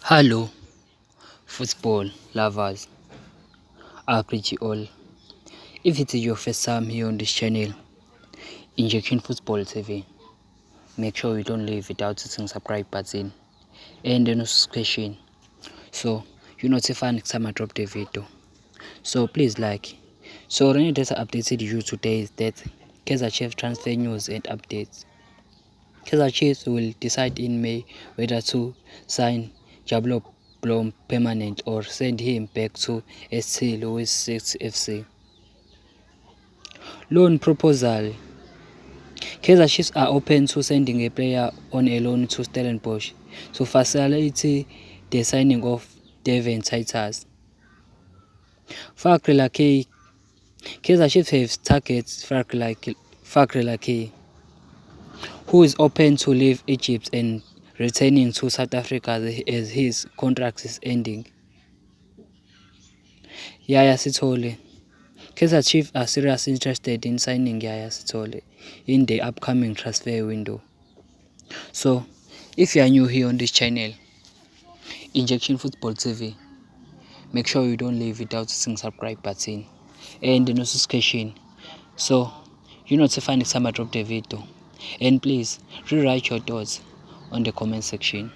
Hello, football lovers. I greet you all. If it is your first time here on this channel, Injection Football TV, make sure you don't leave without hitting subscribe button and the notification so you notify next time I drop the video. So please like. So the data updated you today is that Kaizer Chiefs transfer news and updates. Kaizer Chiefs will decide in May whether to sign Jablo Blom permanent or send him back to SC Louis 6 FC. Loan proposal. Kaizer Chiefs are open to sending a player on a loan to Stellenbosch to facilitate the signing of Devin Titus. Fakrila K. Kaizer Chiefs have targets Fakrila K, who is open to leave Egypt and returning to South Africa as his contract is ending. Yaya Sithole. Kaizer Chiefs are seriously interested in signing Yaya Sithole in the upcoming transfer window. So, if you are new here on this channel, Injection Football TV, make sure you don't leave without hitting subscribe button and the notification so you notify next time I drop the video. And please rewrite your thoughts on the comment section.